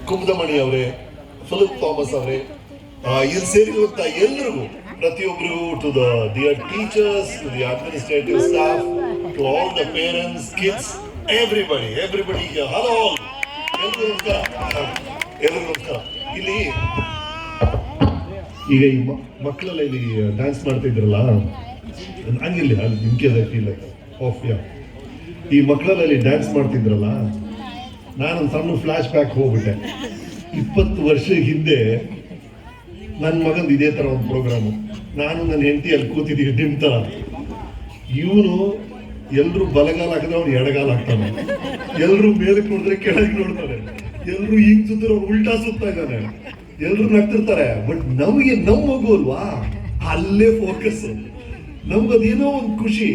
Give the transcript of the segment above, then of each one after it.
ಕುಮುದಮಣಿ ಅವರೇ, Philip Thomas ಅವರೇ, ಇಲ್ಲಿ ಸೇರಿರುವಂತ ಎಲ್ಲರಿಗೂ, ಪ್ರತಿಯೊಬ್ಬರಿಗೂ, to the dear teachers, to the administrative staff, to all the parents, kids, everybody hello, ಎಲ್ರಿಗೂ ನಮಸ್ಕಾರ. ಇಲ್ಲಿ ಈಗ ಈ ಮಕ್ಕಳೆಲ್ಲ ಇಲ್ಲಿ ಡ್ಯಾನ್ಸ್ ಮಾಡ್ತಾ ಇದ್ರಲ್ಲ, ಹಂಗಿಲ್ಲ ಅಲ್ಲಿ ನಿಮ್ಗೆ ಫೀಲ್ ಆಫ್ ಈ ಮಕ್ಕಳಲ್ಲಿ ಡ್ಯಾನ್ಸ್ ಮಾಡ್ತಿದ್ರಲ್ಲ, ನಾನೊಂದು ಸಣ್ಣ ಫ್ಲಾಶ್ ಬ್ಯಾಕ್ ಹೋಗ್ಬಿಟ್ಟೆ. 20 ವರ್ಷ ಹಿಂದೆ ನನ್ನ ಮಗಂದು ಇದೇ ಥರ ಒಂದು ಪ್ರೋಗ್ರಾಮು. ನಾನು ನನ್ನ ಹೆಂಡತಿ ಅಲ್ಲಿ ಕೂತಿದ್ದೀವಿ ನಿಮ್ಮ ಥರ. ಇವನು ಎಲ್ಲರೂ ಬಲಗಾಲ ಹಾಕಿದ್ರೆ ಅವ್ನು ಎಡಗಾಲ ಹಾಕ್ತಾನೆ, ಎಲ್ಲರೂ ಮೇಲಕ್ಕೆ ನೋಡಿದ್ರೆ ಕೆಳಗೆ ನೋಡ್ತಾರೆ, ಎಲ್ಲರೂ ಹಿಂಗ್ ಸುತ್ತಿದ್ರೆ ಅವ್ರು ಉಲ್ಟಾ ಸುತ್ತಾ ಇದ್ದಾನೆ, ಎಲ್ಲರೂ ನಗ್ತಿರ್ತಾರೆ. ಬಟ್ ನಮಗೆ ನಮ್ಮ ಮಗು ಅಲ್ವಾ, ಅಲ್ಲೇ ಫೋಕಸ್. ನಮ್ಗದೇನೋ ಒಂದು ಖುಷಿ.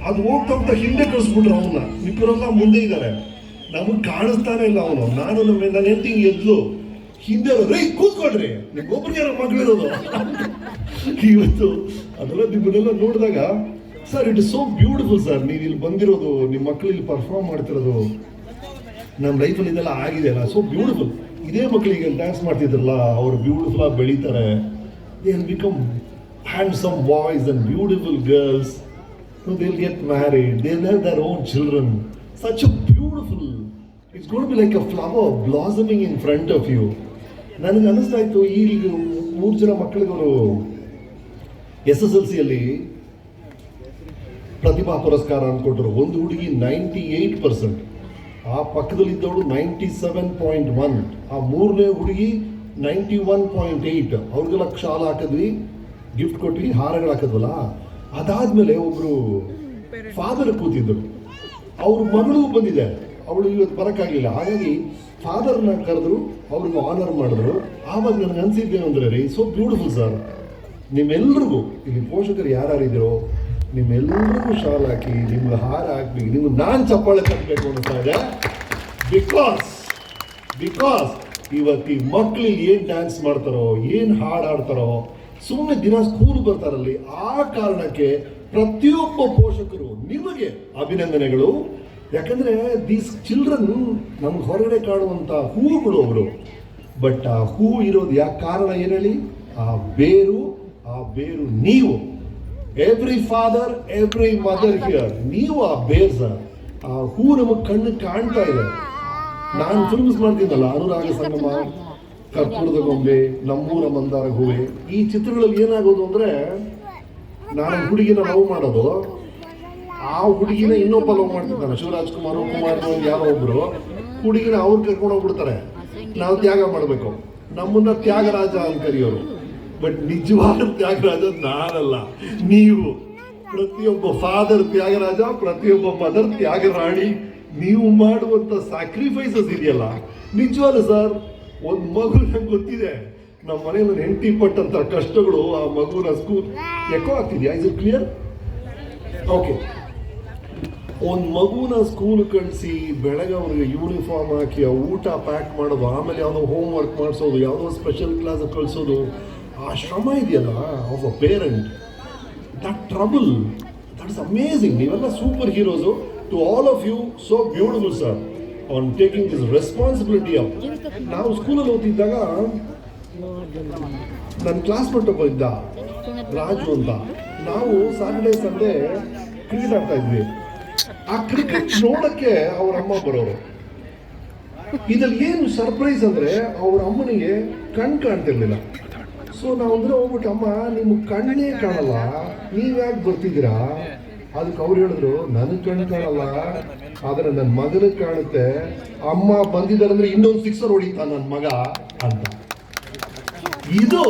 ಅದು ಹೋಗ್ತಾ ಹಿಂದೆ ಕಳಿಸ್ಬಿಟ್ರು ಅವನ್ನ. ಇಬ್ಬರೆಲ್ಲ ಮುಂದೆ ಇದ್ದಾರೆ, ನಮಗೆ ಕಾಣಿಸ್ತಾನೆ ಇಲ್ಲ ಅವನು. ನನ್ನ ಹೆಂಡತಿ ಎದ್ಲು ಹಿಂದೆ ರೈ ಕೂತ್ಕೊಳ್ರಿ, ನಿಮ್ಗೊಬ್ಬರಿಗೆ ಯಾರೋ ಮಗಳಿರೋದು. ಇವತ್ತು ಅದೆಲ್ಲ ನಿಮ್ಮನ್ನೆಲ್ಲ ನೋಡಿದಾಗ sir, it is so beautiful sir. ನೀವು ಇಲ್ಲಿ ಬಂದಿರೋದು, ನಿಮ್ಮ ಮಕ್ಕಳು ಇಲ್ಲಿ ಪರ್ಫಾರ್ಮ್ ಮಾಡ್ತಿರೋದು, ನಮ್ಮ ಲೈಫಲ್ಲಿ ಇದೆಲ್ಲ ಆಗಿದೆ ಅಲ್ಲ, ಸೋ ಬ್ಯೂಟಿಫುಲ್. ಇದೇ ಮಕ್ಕಳಿಗೆ ಡ್ಯಾನ್ಸ್ ಮಾಡ್ತಿದ್ರಲ್ಲ, ಅವರು ಬ್ಯೂಟಿಫುಲ್ ಆಗಿ ಬೆಳೀತಾರೆ. They will become handsome boys and beautiful girls. They'll get married, they'll have their own children. Such a beautiful, it's going to be like a flower blossoming in front of you. ನನಗೆ ಅನಿಸ್ತಾ ಇತ್ತು, ಈಗ 3 ಜನ ಮಕ್ಕಳಿಗೆ ಅವರು SSLCಯಲ್ಲಿ ಪ್ರತಿಭಾ ಪುರಸ್ಕಾರ ಅಂದ್ಕೊಟ್ರು. ಒಂದು ಹುಡುಗಿ 98%, ಆ ಪಕ್ಕದಲ್ಲಿದ್ದವಳು 97.1, ಆ 3ನೇ ಹುಡುಗಿ 91.8. ಅವ್ರಿಗೆಲ್ಲ ಶಾಲ ಹಾಕಿದ್ವಿ, ಗಿಫ್ಟ್ ಕೊಟ್ವಿ, ಹಾರಗಳು ಹಾಕಿದ್ವಲ್ಲ. ಅದಾದ್ಮೇಲೆ ಒಬ್ರು ಫಾದರ್ ಕೂತಿದ್ದರು, ಅವ್ರ ಮಗಳು ಬಂದಿದೆ, ಅವಳು ಇವತ್ತು ಬರೋಕ್ಕಾಗಲಿಲ್ಲ. ಹಾಗಾಗಿ ಫಾದರ್ನ ಕರೆದ್ರು, ಅವ್ರಿಗೆ ಆನರ್ ಮಾಡಿದ್ರು. ಆವಾಗ ನನಗೆ ಅನ್ಸಿದ್ದೇನು ಅಂದರೆ ರೀ, ಸೋ ಬ್ಯೂಟಿಫುಲ್ ಸರ್. ನಿಮ್ಮೆಲ್ರಿಗೂ ಇಲ್ಲಿ ಪೋಷಕರು ಯಾರ್ಯಾರಿದ್ದೀರೋ ನಿಮ್ಮೆಲ್ಲರಿಗೂ ಶಾಲ್ ಹಾಕಿ, ನಿಮ್ಗೆ ಹಾರ ಹಾಕ್ಬೇಕು, ನಿಮ್ಗೆ ನಾನು ಚಪ್ಪಾಳೆ ತಟ್ಟಬೇಕು ಅನ್ನಿಸ್ತಾ ಇದೆ. ಬಿಕಾಸ್ ಇವತ್ತು ಈ ಮಕ್ಕಳು ಏನು ಡ್ಯಾನ್ಸ್ ಮಾಡ್ತಾರೋ, ಏನು ಹಾಡು ಆಡ್ತಾರೋ, ಸುಮ್ಮನೆ ದಿನ ಸ್ಕೂಲ್ ಬರ್ತಾರಲ್ಲಿ, ಆ ಕಾರಣಕ್ಕೆ ಪ್ರತಿಯೊಬ್ಬ ಪೋಷಕರು ನಿಮಗೆ ಅಭಿನಂದನೆಗಳು. ಯಾಕಂದ್ರೆ ದೀಸ್ ಚಿಲ್ಡ್ರನ್ ನಮ್ಗೆ ಹೊರಗಡೆ ಕಾಣುವಂಥ ಹೂವುಗಳು ಅವರು. ಬಟ್ ಆ ಹೂ ಇರೋದು ಯಾಕೆ ಕಾರಣ ಏನು ಹೇಳಿ? ಆ ಬೇರು ನೀವು. Every father, every mother here, ನೀವು ಆ ಬೇರ್ ಸರ್. ಆ ಹೂ ನಮಗೆ ಕಣ್ಣು ಕಾಣ್ತಾ ಇದೆ. ನಾನು ಫಿಲ್ಮ್ಸ್ ಮಾಡ್ತಿದ್ದಲ್ಲ, ಅನುರಾಗ ಸಂಗಮ, ಕರ್ಪೂರದ ಗೊಂಬೆ, ನಮ್ಮೂರ ಮಂದಾರ ಹೂವೆ, ಈ ಚಿತ್ರಗಳಲ್ಲಿ ಏನಾಗೋದು ಅಂದರೆ, ನಾನು ಹುಡುಗಿನ ಲವ್ ಮಾಡೋದು, ಆ ಹುಡುಗಿನ ಇನ್ನೊಬ್ಬ ಲವ್ ಮಾಡ್ತಿದ್ದಾನೆ, ಶಿವರಾಜ್ ಕುಮಾರ್ ಯಾರೋ ಒಬ್ರು ಹುಡುಗಿನ ಅವ್ರು ಕರ್ಕೊಂಡು ಹೋಗ್ಬಿಡ್ತಾರೆ. ನಾವು ತ್ಯಾಗ ಮಾಡಬೇಕು, ನಮ್ಮನ್ನ ತ್ಯಾಗರಾಜ ಅಂತ ಕರೆಯೋರು. ಬಟ್ ನಿಜವಾದ ತ್ಯಾಗರಾಜ ನಾನಲ್ಲ, ನೀವು. ಪ್ರತಿಯೊಬ್ಬ ಫಾದರ್ ತ್ಯಾಗರಾಜ, ಪ್ರತಿಯೊಬ್ಬ ಮದರ್ ತ್ಯಾಗರಾಣಿ. ನೀವು ಮಾಡುವಂಥ ಸ್ಯಾಕ್ರಿಫೈಸಸ್ ಇದೆಯಲ್ಲ, ನಿಜವಾದ ಸರ್. ಒಂದು ಮಗು ನಂಗೆ ಗೊತ್ತಿದೆ, ನಮ್ಮ ಮನೆಯಲ್ಲಿ ನನ್ನ ಹೆಂಡತಿ ಪಟ್ಟಂಥ ಕಷ್ಟಗಳು, ಆ ಮಗುನ ಸ್ಕೂಲ್ ಎಕೋ ಆಗ್ತಿದ್ಯಾ? Is it clear? ಓಕೆ. ಒಂದು ಮಗುನ ಸ್ಕೂಲ್ ಕಳಿಸಿ, ಬೆಳಗ್ಗೆ ಅವ್ರಿಗೆ ಯೂನಿಫಾರ್ಮ್ ಹಾಕಿ, ಊಟ ಪ್ಯಾಕ್ ಮಾಡೋದು, ಆಮೇಲೆ ಯಾವುದೋ ಹೋಮ್ ವರ್ಕ್ ಮಾಡಿಸೋದು, ಯಾವುದೋ ಸ್ಪೆಷಲ್ ಕ್ಲಾಸ್ ಕಳಿಸೋದು, ಆ ಶ್ರಮ ಇದೆಯಲ್ಲ of a parent, that trouble, that is amazing. ನೀವೆಲ್ಲ super heroes. To all of you, so beautiful sir on taking this responsibility up. ನಾವು ಸ್ಕೂಲಲ್ಲಿ ಓದ್ತಿದ್ದಾಗ ನನ್ನ ಕ್ಲಾಸ್ಮೇಟ್ ಒಬ್ಬ ಇದ್ದ, ರಾಜು ಅಂತ. ನಾವು ಸಾಟರ್ಡೇ ಸಂಡೇ ಕ್ರಿಕೆಟ್ ಆಡ್ತಾ ಇದ್ವಿ. ಆ ಕ್ರಿಕೆಟ್ ನೋಡಕ್ಕೆ ಅವ್ರ ಅಮ್ಮ ಬರೋರು. ಇದ್ರಲ್ಲಿ ಏನು ಸರ್ಪ್ರೈಸ್ ಅಂದರೆ, ಅವ್ರ ಅಮ್ಮನಿಗೆ ಕಣ್ ಕಾಣ್ತಿರ್ಲಿಲ್ಲ. ಸೊ ನಾವು ಅಂದ್ರೆ ಹೋಗ್ಬಿಟ್ಟು, ಅಮ್ಮ ನಿಮ್ಗೆ ಕಣ್ಣೇ ಕಾಣಲ್ಲ, ನೀವ್ಯಾಕೆ ಬರ್ತಿದ್ದೀರಾ? ಅದಕ್ಕೆ ಅವ್ರು ಹೇಳಿದ್ರು, ನನಗೆ ಕಣ್ಣು ಕಾಣಲ್ಲ, ಆದರೆ ನನ್ನ ಮಗನಿಗೆ ಕಾಣುತ್ತೆ. ಅಮ್ಮ ಬಂದಿದ್ದಾರೆ ಅಂದರೆ ಇನ್ನೊಂದು 6 ಹೊಡಿತಾ ನನ್ನ ಮಗ ಅಂತ. ಇದು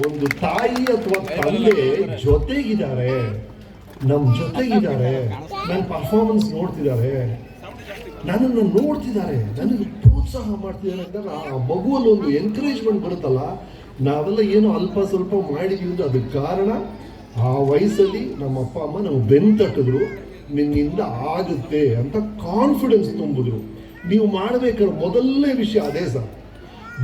ಒಂದು ತಾಯಿ ಅಥವಾ ತಂದೆ ಜೊತೆಗಿದ್ದಾರೆ, ನಮ್ಮ ಜೊತೆಗಿದ್ದಾರೆ, ನನ್ನ ಪರ್ಫಾರ್ಮೆನ್ಸ್ ನೋಡ್ತಿದ್ದಾರೆ, ನನ್ನನ್ನು ನೋಡ್ತಿದ್ದಾರೆ, ನನಗೆ ಪ್ರೋತ್ಸಾಹ ಮಾಡ್ತಿದ್ದಾರೆ ಅಂದಾಗ ಆ ಮಗುವಲ್ಲಿ ಒಂದು ಎನ್ಕರೇಜ್ಮೆಂಟ್ ಬರುತ್ತಲ್ಲ. ನಾವೆಲ್ಲ ಏನೋ ಅಲ್ಪ ಸ್ವಲ್ಪ ಮಾಡಿದೀವಿ ಅಂದ್ರೆ ಅದಕ್ಕೆ ಕಾರಣ ಆ ವಯಸ್ಸಲ್ಲಿ ನಮ್ಮ ಅಪ್ಪ ಅಮ್ಮ ನಮ್ಗೆ ಬೆನ್ನು ತಟ್ಟಿದ್ರು, ನಿನ್ನಿಂದ ಆಗುತ್ತೆ ಅಂತ ಕಾನ್ಫಿಡೆನ್ಸ್ ತುಂಬಿದ್ರು. ನೀವು ಮಾಡಬೇಕಾದ್ರೆ ಮೊದಲನೇ ವಿಷಯ ಅದೇ ಸರ್.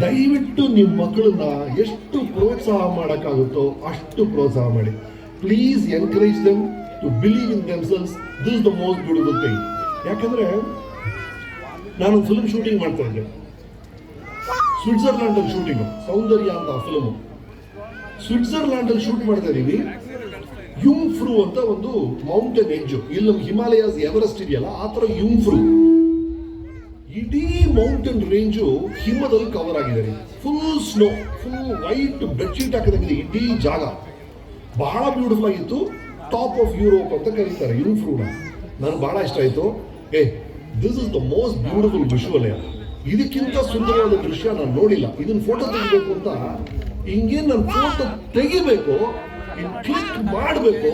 ದಯವಿಟ್ಟು ನಿಮ್ಮ ಮಕ್ಕಳನ್ನ ಎಷ್ಟು ಪ್ರೋತ್ಸಾಹ ಮಾಡೋಕ್ಕಾಗುತ್ತೋ ಅಷ್ಟು ಪ್ರೋತ್ಸಾಹ ಮಾಡಿ. Please encourage them to believe in themselves. This is the most beautiful thing. ಯಾಕಂದರೆ ನಾನೊಂದು ಫಿಲ್ಮ್ ಶೂಟಿಂಗ್ ಮಾಡ್ತಾ ಇದ್ದೆ, ಸ್ವಿಟ್ಜರ್ಲ್ಯಾಂಡ್ ಅಲ್ಲಿ ಶೂಟಿಂಗ್, ಸೌಂದರ್ಯ ಅಂತ ಫಿಲ್ಮ್. ಸ್ವಿಟ್ಜರ್ಲ್ಯಾಂಡ್ ಅಲ್ಲಿ ಶೂಟ್ ಮಾಡ್ತಾ ಇದೀವಿ. ಯುಂಗ್ಫ್ರೂ ಅಂತ ಒಂದು ಮೌಂಟೇನ್ ಎಡ್ಜ್, ಇಲ್ಲಿ ನಮ್ಮ ಹಿಮಾಲಯಾಸ್ ಎವರೆಸ್ಟ್ ಇದೆಯಲ್ಲ ಆ ತರ ಯುಂಗ್ಫ್ರೂ. ಇಡೀ ಮೌಂಟೇನ್ ರೇಂಜು ಹಿಮದಲ್ಲಿ ಕವರ್ ಆಗಿದೆ, full snow, full white bedsheet ಹಾಕಿದಂಗಿದೆ ಇಡೀ ಜಾಗ. ಬಹಳ ಬ್ಯೂಟಿಫುಲ್ ಆಗಿತ್ತು. ಟಾಪ್ ಆಫ್ ಯುರೋಪ್ ಅಂತ ಕರೀತಾರೆ ಯುಂಗ್ಫ್ರೂನ. ನನಗೆ ಬಹಳ ಇಷ್ಟ ಆಯ್ತು. This is the most beautiful visual. ಇದಕ್ಕಿಂತ ಸುಂದರವಾದ ದೃಶ್ಯ ನಾನು ನೋಡಿಲ್ಲ. ಇದನ್ನ ಫೋಟೋ ತೆಗಿಬೇಕು ಅಂತ ಹಿಂಗೇನು ನಾನು ಫೋಟೋ ತೆಗಿಬೇಕು, ಕ್ಲಿಕ್ ಮಾಡಬೇಕು.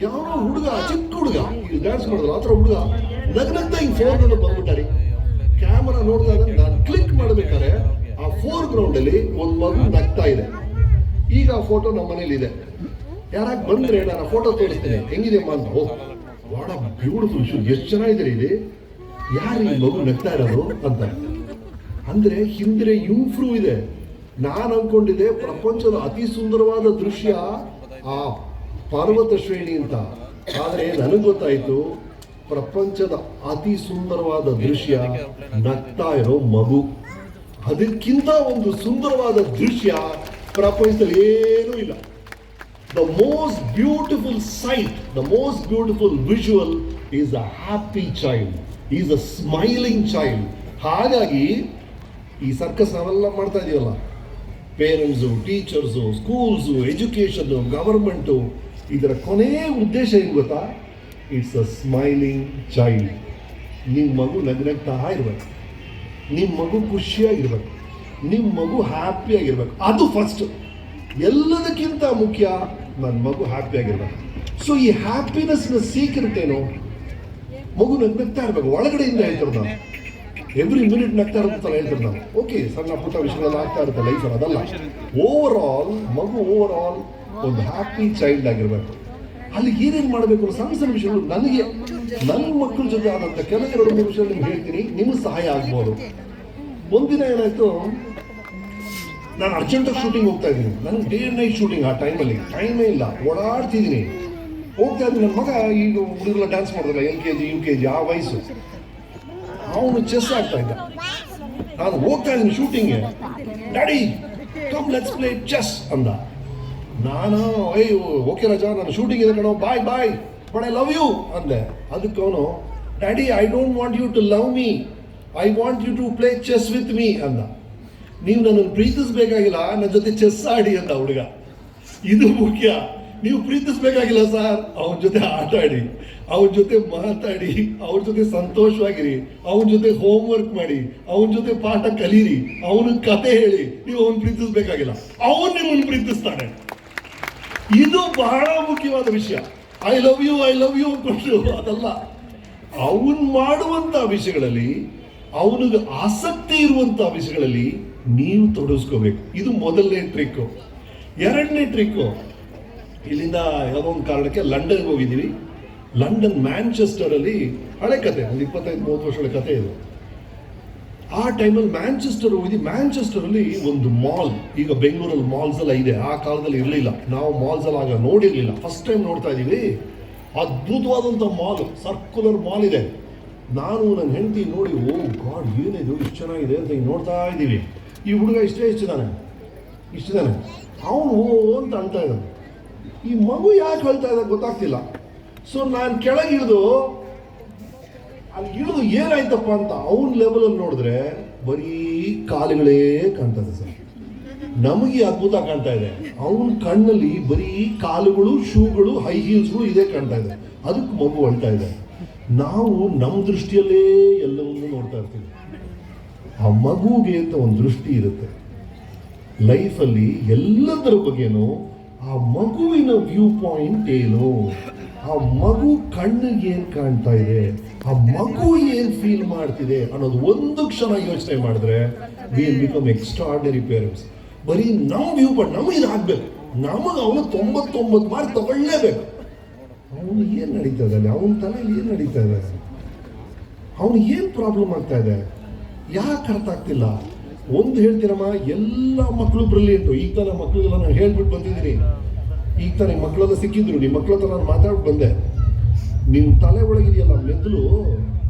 ಯಾವ ಹುಡುಗ, ಚಿಕ್ಕ ಹುಡುಗ, ಈಗ ಡ್ಯಾನ್ಸ್ ಮಾಡಿದ್ರು ಆ ಥರ ಹುಡುಗ ನಗ್ನಗ್ತಾ ಹಿಂಗೆ ಫೋನ್ ಬಂದ್ಬಿಟ್ಟಾರೆ. ಕ್ಯಾಮರಾ ನೋಡ್ತಾ ಇದ್ರೆ ನಾನು ಕ್ಲಿಕ್ ಮಾಡಬೇಕಾದ್ರೆ ಆ ಫೋರ್ ಗ್ರೌಂಡ್ ಅಲ್ಲಿ ಒಂದು ಮಗು ನಗ್ತಾ ಇದೆ. ಈಗ ಆ ಫೋಟೋ ನಮ್ಮ ಮನೇಲಿ ಇದೆ. ಯಾರಾಗ ಬಂದ್ರೆ ನಾನು ಆ ಫೋಟೋ ತೋರಿಸ್ತೇನೆ, ಹೆಂಗಿದೆ ಅಮ್ಮ ಅಂತ. ಓಹ್ ವಾಟ್ ಅ ಬ್ಯೂಟಿಫುಲ್ ಶೂ, ಎಷ್ಟು ಚೆನ್ನಾಗಿದೆ ಇದು, ಯಾರು ಈ ಮಗು ನಗ್ತಾ ಇರೋದು ಅಂತ. ಅಂದ್ರೆ ಹಿಂದೆ ಯುಂಗ್ಫ್ರೂ ಇದೆ. ನಾನು ಅನ್ಕೊಂಡಿದ್ದೆ ಪ್ರಪಂಚದ ಅತಿ ಸುಂದರವಾದ ದೃಶ್ಯ ಆ ಪರ್ವತ ಶ್ರೇಣಿ ಅಂತ. ಆದ್ರೆ ನನಗೆ ಗೊತ್ತಾಯ್ತು ಪ್ರಪಂಚದ ಅತಿ ಸುಂದರವಾದ ದೃಶ್ಯ ನಗ್ತಾ ಇರೋ ಮಗು. ಅದಕ್ಕಿಂತ ಒಂದು ಸುಂದರವಾದ ದೃಶ್ಯ ಪ್ರಪಂಚದಲ್ಲಿ ಏನೂ ಇಲ್ಲ. The most beautiful sight, the most beautiful visual is a happy child, is a smiling child. ಹಾಗಾಗಿ ಈ ಸರ್ಕಸ್ ನಾವೆಲ್ಲ ಮಾಡ್ತಾ ಇದೀವಲ್ಲ, parents, teachers, schools, education, government, ಇದರ ಕೊನೆಯ ಉದ್ದೇಶ ಏನು ಗೊತ್ತಾ? It's a smiling child. ನಿಮ್ಮ ಮಗು ನಗ್ನಗ್ತಾ ಇರ್ಬೇಕು, ನಿಮ್ಮ ಮಗು ಖುಷಿಯಾಗಿರ್ಬೇಕು, ನಿಮ್ಮ ಮಗು ಹ್ಯಾಪಿಯಾಗಿರ್ಬೇಕು. ಅದು ಫಸ್ಟ್. ಎಲ್ಲದಕ್ಕಿಂತ ಮುಖ್ಯ ನನ್ನ ಮಗು ಹ್ಯಾಪಿಯಾಗಿರ್ಬೇಕು. ಸೊ ಈ ಹ್ಯಾಪಿನೆಸ್ನ ಸೀಕ್ರೆಟ್ ಏನು? ಮಗು ನಗ್ನಗ್ತಾ ಇರ್ಬೇಕು. ಒಳಗಡೆಯಿಂದ ಹೇಳ್ತಾರೆ ನಾನು, ಎವ್ರಿ ಮಿನಿಟ್ ನಗ್ತಾ ಇರುತ್ತಲ್ಲ ಹೇಳ್ತಾರೆ ನಾವು. ಓಕೆ, ಸಣ್ಣ ಪುಟ್ಟ ವಿಷಯಗಳೆಲ್ಲ ಆಗ್ತಾ ಇರುತ್ತೆ ಲೈಫಲ್ಲಿ, ಅದಲ್ಲ. ಮಗು ಓವರ್ ಆಲ್ ಒಂದು ಹ್ಯಾಪಿ ಚೈಲ್ಡ್ ಆಗಿರ್ಬೇಕು. ಅಲ್ಲಿ ಏನೇನು ಮಾಡಬೇಕು ಸಣ್ಣ ಸಣ್ಣ ವಿಷಯಗಳು. ನನಗೆ ನನ್ನ ಮಕ್ಕಳ ಜೊತೆ ಆದಂಥ ಕೆಲವು 2-3 ವಿಷಯ ನಿಮ್ಗೆ ಹೇಳ್ತೀನಿ, ನಿಮಗೆ ಸಹಾಯ ಆಗ್ಬೋದು. ಒಂದಿನ ಏನಾಯ್ತು, ನಾನು ಅರ್ಜೆಂಟಾಗಿ ಶೂಟಿಂಗ್ ಹೋಗ್ತಾ ಇದ್ದೀನಿ. ನನಗೆ ಡೇ ಅಂಡ್ ನೈಟ್ ಶೂಟಿಂಗ್. ಆ ಟೈಮಲ್ಲಿ ಟೈಮೇ ಇಲ್ಲ, ಓಡಾಡ್ತಿದ್ದೀನಿ, ಹೋಗ್ತಾ ಇದ್ದೀನಿ. ನನ್ನ ಮಗ ಈಗ ಹುಡುಗರೆಲ್ಲ ಡ್ಯಾನ್ಸ್ ಮಾಡಿದ್ರಲ್ಲ, LKG UKG ಆ ವಯಸ್ಸು, ಅವನು ಚೆಸ್ ಆಗ್ತಾ ಇದ್ದ. ನಾನು ಹೋಗ್ತಾ ಇದ್ದೀನಿ ಶೂಟಿಂಗ್ಗೆ. Daddy come let's play chess ಅಂದ. ನಾನು ಓಕೆ ರಾಜಾ, ನಾನು ಶೂಟಿಂಗ್ ಇದೆ ಕಣೋ, bye bye, but I love you ಅಂದೆ. ಅದಕ್ಕೆ ಅವನು, daddy I don't want you to love me, I want you to play chess with me ಅಂದ. ನೀವು ನನ್ನನ್ನು ಪ್ರೀತಿಸ್ಬೇಕಾಗಿಲ್ಲ, ನನ್ನ ಜೊತೆ ಚೆಸ್ ಆಡಿ ಅಂದ ಹುಡುಗ. ಇದು ಮುಖ್ಯ. ನೀವು ಪ್ರೀತಿಸ್ಬೇಕಾಗಿಲ್ಲ ಸರ್, ಅವನ ಜೊತೆ ಆಟ ಆಡಿ, ಅವನ ಜೊತೆ ಮಾತಾಡಿ, ಅವ್ರ ಜೊತೆ ಸಂತೋಷವಾಗಿರಿ, ಅವನ ಜೊತೆ ಹೋಮ್ವರ್ಕ್ ಮಾಡಿ, ಅವನ ಜೊತೆ ಪಾಠ ಕಲೀರಿ, ಅವನ ಕತೆ ಹೇಳಿ. ನೀವು ಅವನು ಪ್ರೀತಿಸ್ಬೇಕಾಗಿಲ್ಲ, ಅವನು ನಿಮ್ಮನ್ನು ಪ್ರೀತಿಸ್ತಾನೆ. ಇದು ಬಹಳ ಮುಖ್ಯವಾದ ವಿಷಯ. ಐ ಲವ್ ಯು ಅಂದ್ಕೊಂಡು ಅದಲ್ಲ. ಅವನು ಮಾಡುವಂತ ವಿಷಯಗಳಲ್ಲಿ, ಅವನಿಗೆ ಆಸಕ್ತಿ ಇರುವಂತ ವಿಷಯಗಳಲ್ಲಿ ನೀವು ತೊಡಗಿಸ್ಕೋಬೇಕು. ಇದು ಮೊದಲನೇ ಟ್ರಿಕ್ಕು. ಎರಡನೇ ಟ್ರಿಕ್ಕು, ಇಲ್ಲಿಂದ ಯಾವುದೋ ಒಂದು ಕಾರಣಕ್ಕೆ ಲಂಡನ್ಗೆ ಹೋಗಿದ್ದೀವಿ. ಲಂಡನ್ ಮ್ಯಾಂಚೆಸ್ಟರ್ ಅಲ್ಲಿ, ಹಳೆ ಕತೆ, ಒಂದು 25-30 ವರ್ಷಗಳ ಕತೆ ಇದು. ಆ ಟೈಮಲ್ಲಿ ಮ್ಯಾಂಚೆಸ್ಟರ್ ಹೋಗಿದ್ವಿ. ಮ್ಯಾಂಚೆಸ್ಟರ್ ಅಲ್ಲಿ ಒಂದು ಮಾಲ್, ಈಗ ಬೆಂಗಳೂರಲ್ಲಿ ಮಾಲ್ಸ್ ಎಲ್ಲ ಇದೆ, ಆ ಕಾಲದಲ್ಲಿ ಇರಲಿಲ್ಲ. ನಾವು ಮಾಲ್ಸ್ ಎಲ್ಲ ಆಗ ನೋಡಿರ್ಲಿಲ್ಲ, ಫಸ್ಟ್ ಟೈಮ್ ನೋಡ್ತಾ ಇದೀವಿ. ಅದ್ಭುತವಾದಂಥ ಮಾಲ್, ಸರ್ಕ್ಯುಲರ್ ಮಾಲ್ ಇದೆ. ನಾನು ನನ್ನ ಹೆಂಡತಿ ನೋಡಿ, ಓ ಗಾಡ್ ಏನಿದು ಇಷ್ಟು ಚೆನ್ನಾಗಿದೆ ಅಂತ ಹಿಂಗೆ ನೋಡ್ತಾ ಇದ್ದೀವಿ. ಈ ಹುಡುಗ ಇಷ್ಟಿದ್ದಾನೆ, ಅವನು ಓ ಅಂತ ಅಳ್ತಾ ಇದ್ದಾನೆ. ಈ ಮಗು ಯಾಕೆ ಹೇಳ್ತಾ ಇದ್ದ ಗೊತ್ತಾಗ್ತಿಲ್ಲ. ಸೊ ನಾನು ಕೆಳಗೆ ಇಳಿದು ಏನಾಯ್ತಪ್ಪ ಅಂತ ಅವನ ಲೆವೆಲಲ್ಲಿ ನೋಡಿದ್ರೆ ಬರೀ ಕಾಲುಗಳೇ ಕಾಣ್ತದೆ ಸರ್. ನಮಗೆ ಅದ್ಭುತ ಕಾಣ್ತಾ ಇದೆ, ಅವನ ಕಣ್ಣಲ್ಲಿ ಬರೀ ಕಾಲುಗಳು, ಶೂಗಳು, ಹೈ ಹೀಲ್ಸ್ಗಳು ಇದೇ ಕಾಣ್ತಾ ಇದೆ. ಅದಕ್ಕೆ ಮಗು ಅಳ್ತಾ ಇದೆ. ನಾವು ನಮ್ಮ ದೃಷ್ಟಿಯಲ್ಲೇ ಎಲ್ಲವನ್ನೂ ನೋಡ್ತಾ ಇರ್ತೀವಿ. ಆ ಮಗುಗೆ ಅಂತ ಒಂದು ದೃಷ್ಟಿ ಇರುತ್ತೆ ಲೈಫಲ್ಲಿ. ಎಲ್ಲದರ ಬಗ್ಗೆನೂ ಆ ಮಗುವಿನ ವ್ಯೂ ಪಾಯಿಂಟ್ ಏನು, ಆ ಮಗು ಕಣ್ಣಿಗೆ ಏನು ಕಾಣ್ತಾ ಇದೆ, ಆ ಮಗು ಏನು ಫೀಲ್ ಮಾಡ್ತಿದೆ ಅನ್ನೋದು ಒಂದು ಕ್ಷಣ ಯೋಚನೆ ಮಾಡಿದ್ರೆ we will become extraordinary parents. ಬರೀ ನಮ್ಮ ವ್ಯೂ ಪಾಯಿಂಟ್ ನಮಗೆ ಇದಾಗಬೇಕು, ನಮಗೆ ಅವನು 99 ಮಾರ್ಕ್ ತಗೊಳ್ಳೇಬೇಕು. ಅವನು ಏನು ನಡೀತಾ ಇದೆ, ಅವನ ತಲೆಯಲ್ಲಿ ಏನು ನಡೀತಾ ಇದೆ, ಅವನು ಏನು ಪ್ರಾಬ್ಲಮ್ ಆಗ್ತಾ ಇದೆ, ಯಾಕೆ ಅರ್ಥ ಆಗ್ತಿಲ್ಲ. ಒಂದು ಹೇಳ್ತೀರಮ್ಮ, ಎಲ್ಲ ಮಕ್ಕಳು ಬ್ರಿಲಿಯಂಟು. ಈಗ ತಾನೇ ಮಕ್ಕಳಿಗೆಲ್ಲ ನಾನು ಹೇಳ್ಬಿಟ್ಟು ಬಂದಿದ್ದೀನಿ. ಈಗ ತಾನೇ ಮಕ್ಕಳೆಲ್ಲ ಸಿಕ್ಕಿದ್ರು, ನಿಮ್ಮ ಮಕ್ಕಳ ಹತ್ರ ನಾನು ಮಾತಾಡ್ಬಿಟ್ಟು ಬಂದೆ. ನಿಮ್ಮ ತಲೆ ಒಳಗಿದೆಯಲ್ಲ ಮೆದುಳು,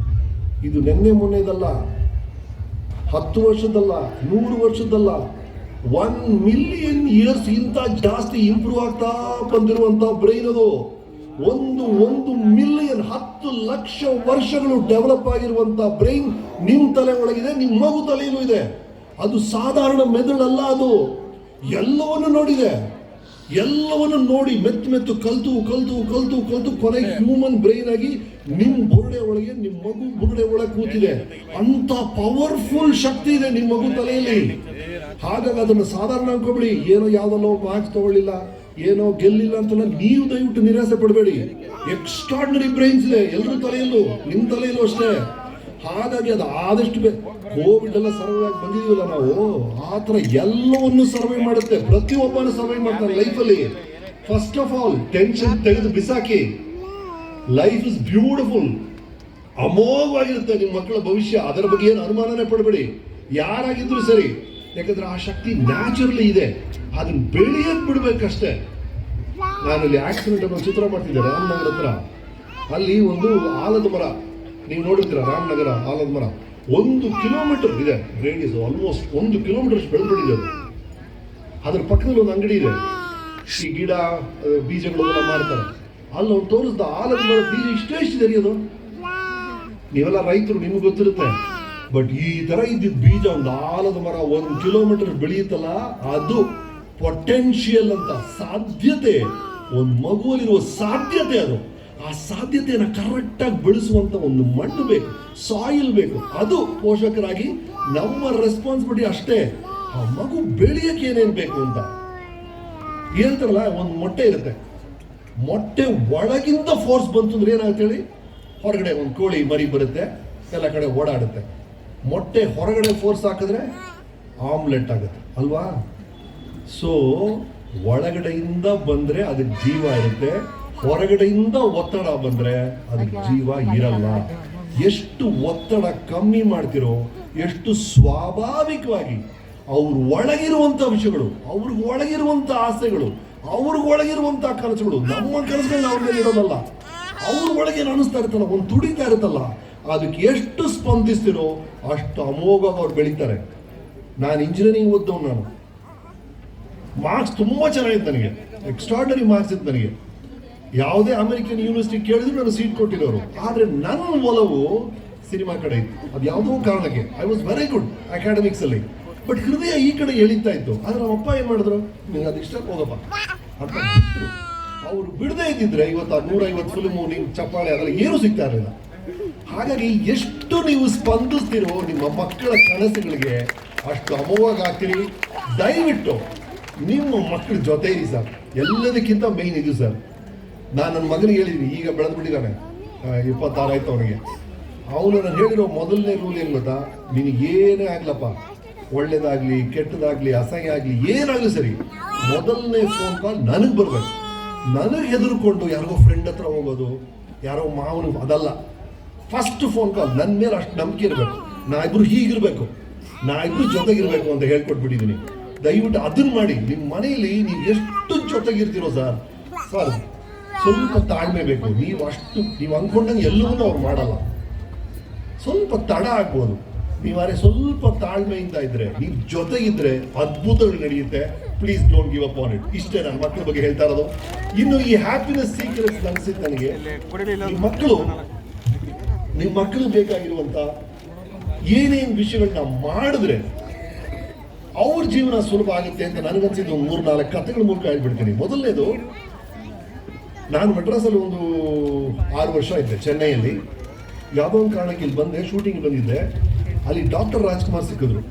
ಇದು ನೆನ್ನೆ ಮೊನ್ನೆದಲ್ಲ, 10 ವರ್ಷದಲ್ಲ, 100 ವರ್ಷದಲ್ಲ, 1 ಮಿಲಿಯನ್ ಇಯರ್ಸ್ ಇಂತ ಜಾಸ್ತಿ ಇಂಪ್ರೂವ್ ಆಗ್ತಾ ಬಂದಿರುವಂತ ಬ್ರೈನ್ ಅದು. ಒಂದು ಮಿಲಿಯನ್ 10 ಲಕ್ಷ ವರ್ಷಗಳು ಡೆವಲಪ್ ಆಗಿರುವಂತ ಬ್ರೈನ್ ನಿಮ್ ತಲೆ ಒಳಗಿದೆ, ನಿಮ್ ಮಗು ತಲೆಯಲ್ಲೂ ಇದೆ. ಅದು ಸಾಧಾರಣ ಮೆದುಳಲ್ಲ, ಅದು ಎಲ್ಲವನ್ನು ನೋಡಿದೆ. ಎಲ್ಲವನ್ನು ನೋಡಿ ಮೆತ್ತು ಕಲ್ತು ಕೊನೆಗೆ ಹ್ಯೂಮನ್ ಬ್ರೈನ್ ಆಗಿ ನಿಮ್ ಬುರುಡೆ ಒಳಗೆ, ನಿಮ್ ಮಗು ಬುರುಡೆ ಒಳಗೆ ಕೂತಿದೆ. ಅಂತ ಪವರ್ಫುಲ್ ಶಕ್ತಿ ಇದೆ ನಿಮ್ ಮಗು ತಲೆಯಲ್ಲಿ. ಹಾಗಾಗಿ ಅದನ್ನು ಸಾಧಾರಣ ಅನ್ಕೋಬೇಡಿ. ಏನೋ ಯಾವ್ದಲ್ಲೋ ಮಾರ್ಕ್ಸ್ ತಗೊಳ್ಳಿಲ್ಲ, ಏನೋ ಗೆಲ್ಲಿಲ್ಲ ಅಂತ ನೀವು ದಯವಿಟ್ಟು ನಿರಾಸೆ ಪಡಬೇಡಿ. ಎಕ್ಸ್ಟ್ರಾರ್ಡಿನರಿ ಬ್ರೈನ್ಸ್ ಇದೆ ಎಲ್ಲರ ತಲೆಯಲ್ಲೂ, ನಿಮ್ ತಲೆಯಲ್ಲೂ ಅಷ್ಟೇ. ಹಾಗಾಗಿ ಅದು ಆದಷ್ಟು ಕೋವಿಡ್ ಎಲ್ಲ ಸರ್ವೇ ಆಗಿ ಬಂದಿದೀವಲ್ಲ ನಾವು, ಆ ಥರ ಎಲ್ಲವನ್ನು ಸರ್ವೇ ಮಾಡುತ್ತೆ. ಪ್ರತಿಯೊಬ್ಬನು ಸರ್ವೇ ಮಾಡ್ತಾರೆ ಲೈಫಲ್ಲಿ. ಫಸ್ಟ್ ಆಫ್ ಆಲ್ ಟೆನ್ಷನ್ ತೆಗೆದು ಬಿಸಾಕಿ. ಲೈಫ್ ಇಸ್ ಬ್ಯೂಟಿಫುಲ್, ಅಮೋಘವಾಗಿರುತ್ತೆ ನಿಮ್ಮ ಮಕ್ಕಳ ಭವಿಷ್ಯ. ಅದರ ಬಗ್ಗೆ ಏನು ಅನುಮಾನನೇ ಪಡಬೇಡಿ, ಯಾರಾಗಿದ್ರು ಸರಿ. ಯಾಕಂದ್ರೆ ಆ ಶಕ್ತಿ ನ್ಯಾಚುರಲಿ ಇದೆ, ಅದನ್ನ ಬೆಳೆಯಕ್ ಬಿಡ್ಬೇಕಷ್ಟೇ. ನಾನಲ್ಲಿ ಆಕ್ಸಿಡೆಂಟ್ ಅನ್ನೋ ಚಿತ್ರ ಮಾಡ್ತಿದ್ದೆ ರಾಮನಗರ ಹತ್ರ. ಅಲ್ಲಿ ಒಂದು ಆಲದ ಮರ, ನೀವು ನೋಡಿರ್ತೀರ, ರಾಮನಗರ ಆಲದ ಮರ 1 ಕಿಲೋಮೀಟರ್ ಇದೆ ರೇಡಿಯಸ್, ಆಲ್ಮೋಸ್ಟ್ 1 ಕಿಲೋಮೀಟರ್ ಬೆಳೆದ್ಬಿಟ್ಟಿದೆ ಅದು. ಅದ್ರ ಪಕ್ಕದಲ್ಲಿ ಒಂದು ಅಂಗಡಿ ಇದೆ, ಈ ಗಿಡ ಬೀಜಗಳೆಲ್ಲ ಮಾರ್ತಾರೆ. ಅಲ್ಲಿ ಅವ್ನು ತೋರಿಸ್ದ ಆಲದ ಮರ ಬೀಜ ಇಷ್ಟೇ ಅದು. ನೀವೆಲ್ಲ ರೈತರು, ನಿಮ್ಗೆ ಗೊತ್ತಿರುತ್ತೆ. ಬಟ್ ಈ ತರ ಇದ್ದಿದ್ದ ಬೀಜ, ಒಂದು ಆಲದ ಮರ 1 ಕಿಲೋಮೀಟರ್ ಬೆಳೆಯುತ್ತಲ್ಲ, ಅದು ಪೊಟೆನ್ಶಿಯಲ್ ಅಂತ, ಸಾಧ್ಯತೆ, ಒಂದು ಮಗುವಲ್ಲಿರುವ ಸಾಧ್ಯತೆ ಅದು. ಆ ಸಾಧ್ಯತೆಯನ್ನು ಕರೆಕ್ಟಾಗಿ ಬೆಳೆಸುವಂತ ಒಂದು ಮಣ್ಣು ಬೇಕು, ಸಾಯಿಲ್ ಬೇಕು. ಅದು ಪೋಷಕರಾಗಿ ನಮ್ಮ ರೆಸ್ಪಾನ್ಸಿಬಿಲಿಟಿ ಅಷ್ಟೇ. ಆ ಮಗು ಬೆಳೆಯಕ್ಕೆ ಏನೇನು ಬೇಕು ಅಂತ ಹೇಳ್ತಾರಲ್ಲ. ಒಂದು ಮೊಟ್ಟೆ ಇರುತ್ತೆ, ಮೊಟ್ಟೆ ಒಳಗಿಂದ ಫೋರ್ಸ್ ಬಂತು ಅಂದ್ರೆ ಏನಾಗುತ್ತೆ ಹೇಳಿ? ಹೊರಗಡೆ ಒಂದು ಕೋಳಿ ಮರಿ ಬರುತ್ತೆ, ಎಲ್ಲ ಕಡೆ ಓಡಾಡುತ್ತೆ. ಮೊಟ್ಟೆ ಹೊರಗಡೆ ಫೋರ್ಸ್ ಹಾಕಿದ್ರೆ ಆಮ್ಲೆಟ್ ಆಗುತ್ತೆ ಅಲ್ವಾ? ಸೊ ಒಳಗಡೆಯಿಂದ ಬಂದ್ರೆ ಅದಕ್ಕೆ ಜೀವ ಇರುತ್ತೆ, ಹೊರಗಡೆಯಿಂದ ಒತ್ತಡ ಬಂದ್ರೆ ಅದಕ್ಕೆ ಜೀವ ಇರಲ್ಲ. ಎಷ್ಟು ಒತ್ತಡ ಕಮ್ಮಿ ಮಾಡ್ತಿರೋ, ಎಷ್ಟು ಸ್ವಾಭಾವಿಕವಾಗಿ ಅವ್ರ ಒಳಗಿರುವಂತ ವಿಷಯಗಳು, ಅವ್ರಿಗೆ ಒಳಗಿರುವಂತ ಆಸೆಗಳು, ಅವ್ರಿಗೆ ಒಳಗಿರುವಂತ ಕನಸುಗಳು, ನಮ್ಮ ಕನಸುಗಳನ್ನ ಅವ್ರ ಮೇಲೆ ಇರೋದಲ್ಲ, ಅವ್ರ ಒಳಗೆ ಅನಿಸ್ತಾ ಇರ್ತಲ್ಲ, ಒಂದು ತುಡಿತಾ ಇರುತ್ತಲ್ಲ, ಅದಕ್ಕೆ ಎಷ್ಟು ಸ್ಪಂದಿಸ್ತಿರೋ ಅಷ್ಟು ಅಮೋಘವಾಗಿ ಅವ್ರು ಬೆಳೀತಾರೆ. ನಾನು ಇಂಜಿನಿಯರಿಂಗ್ ಓದ್ದವ್, ನಾನು ಮಾರ್ಕ್ಸ್ ತುಂಬಾ ಚೆನ್ನಾಗಿತ್ತು ನನಗೆ, ಎಕ್ಸ್ಟ್ರಾರ್ಡನರಿ ಮಾರ್ಕ್ಸ್ ಇತ್ತು ನನಗೆ. ಯಾವುದೇ ಅಮೆರಿಕನ್ ಯೂನಿವರ್ಸಿಟಿ ಕೇಳಿದ್ರು ನಾನು ಸೀಟ್ ಕೊಟ್ಟಿರೋರು. ಆದ್ರೆ ನನ್ನ ಒಲವು ಸಿನಿಮಾ ಕಡೆ ಇತ್ತು. ಅದು ಯಾವುದೋ ಕಾರಣಕ್ಕೆ I was very good academics ಅಲ್ಲಿ, ಬಟ್ ಹೃದಯ ಈ ಕಡೆ ಎಳಿತಾ ಇತ್ತು. ಆದ್ರೆ ನಮ್ಮ ಅಪ್ಪ ಏನ್ ಮಾಡಿದ್ರು, ನಿಂಗೆ ಅದು ಇಷ್ಟ ಹೋಗಪ್ಪ ಅಂತ ಬಿಟ್ಟರು. ಅವ್ರು ಬಿಡದೇ ಇದ್ದಿದ್ರೆ ಇವತ್ತು 150 ಫಿಲ್ಮು, ನೀವು ಚಪ್ಪಾಳೆ ಅದೆಲ್ಲ ಏನೂ ಸಿಗ್ತಾ ಇರಲಿಲ್ಲ. ಹಾಗಾಗಿ ಎಷ್ಟು ನೀವು ಸ್ಪಂದಿಸ್ತಿರೋ ನಿಮ್ಮ ಮಕ್ಕಳ ಕನಸುಗಳಿಗೆ ಅಷ್ಟು ಅಮೋಘವಾಗಿ ಆಗ್ತೀರಿ. ದಯವಿಟ್ಟು ನಿಮ್ಮ ಮಕ್ಕಳ ಜೊತೆ ಇರಿ ಸರ್. ಎಲ್ಲದಕ್ಕಿಂತ ಮೇಯ್ನ್ ಇದು ಸರ್. ನಾನು ನನ್ನ ಮಗನಿಗೆ ಹೇಳಿದ್ದೀನಿ, ಈಗ ಬೆಳೆದ್ಬಿಟ್ಟಿದ್ದಾನೆ, 26 ಆಯ್ತು ಅವನಿಗೆ. ಅವನು ನಾನು ಹೇಳಿರೋ ಮೊದಲನೇ ರೂಲ್ ಏನು ಗೊತ್ತಾ? ನಿನಗೇನೇ ಆಗ್ಲಪ್ಪ, ಒಳ್ಳೇದಾಗ್ಲಿ ಕೆಟ್ಟದಾಗ್ಲಿ ಅಸಹ್ಯ ಆಗಲಿ ಏನಾಗಲಿ ಸರಿ, ಮೊದಲನೇ ಫೋನ್ ಕಾಲ್ ನನಗೆ ಬರ್ಬೇಕು. ನನಗೆ ಹೆದರ್ಕೊಂಡು ಯಾರಿಗೋ ಫ್ರೆಂಡ್ ಹತ್ರ ಹೋಗೋದು, ಯಾರೋ ಮಾವನು, ಅದಲ್ಲ. ಫಸ್ಟ್ ಫೋನ್ ಕಾಲ್ ನನ್ನ ಮೇಲೆ ಅಷ್ಟು ನಂಬಿಕೆ ಇರಬೇಕು. ನಾ ಇಬ್ರು ಹೀಗಿರ್ಬೇಕು, ನಾ ಇಬ್ರು ಜೊತೆಗಿರ್ಬೇಕು ಅಂತ ಹೇಳ್ಕೊಟ್ಬಿಟ್ಟಿದ್ದೀನಿ. ದಯವಿಟ್ಟು ಅದನ್ನ ಮಾಡಿ. ನಿಮ್ಮ ಮನೆಯಲ್ಲಿ ನೀವು ಎಷ್ಟು ಜೊತೆಗಿರ್ತೀರೋ ಸರ್, ಸ್ವಲ್ಪ ತಾಳ್ಮೆ ಬೇಕು. ನೀವು ಅನ್ಕೊಂಡಂಗೆ ಎಲ್ಲವನ್ನೂ ಅವ್ರು ಮಾಡಲ್ಲ, ಸ್ವಲ್ಪ ತಡ ಆಗ್ಬೋದು. ನೀವಾರೆ ಸ್ವಲ್ಪ ತಾಳ್ಮೆಯಿಂದ ಇದ್ರೆ, ನೀವು ಜೊತೆಗಿದ್ರೆ ಅದ್ಭುತಗಳು ನಡೆಯುತ್ತೆ. Please don't give up on it. ಇಷ್ಟೇ ನನ್ನ ಮಕ್ಕಳ ಬಗ್ಗೆ ಹೇಳ್ತಾ ಇರೋದು. ಇನ್ನು ಈ ಹ್ಯಾಪಿನೆಸ್ ಸೀಕ್ರೆಟ್ಸ್ ಅನ್ಸಿತ್ತು ನನಗೆ, ನಿಮ್ಮ ಮಕ್ಕಳು ಬೇಕಾಗಿರುವಂತ ಏನೇನು ವಿಷಯಗಳನ್ನ ಮಾಡಿದ್ರೆ ಅವ್ರ ಜೀವನ ಸುಲಭ ಆಗುತ್ತೆ ಅಂತ ನನಗನ್ಸಿದ್ದು 3-4 ಕಥೆಗಳ ಮೂಲಕ ಹೇಳ್ಬಿಡ್ತೀನಿ. ಮೊದಲನೇದು, ನಾನು ಮಡ್ರಾಸಲ್ಲಿ ಒಂದು 6 ವರ್ಷ ಇದ್ದೆ, ಚೆನ್ನೈಯಲ್ಲಿ. ಯಾವುದೋ ಒಂದು ಕಾರಣಕ್ಕೆ ಇಲ್ಲಿ ಬಂದೆ, ಶೂಟಿಂಗ್ ಬಂದಿದ್ದೆ. ಅಲ್ಲಿ ಡಾಕ್ಟರ್ ರಾಜ್ಕುಮಾರ್ ಸಿಕ್ಕಿದ್ರು.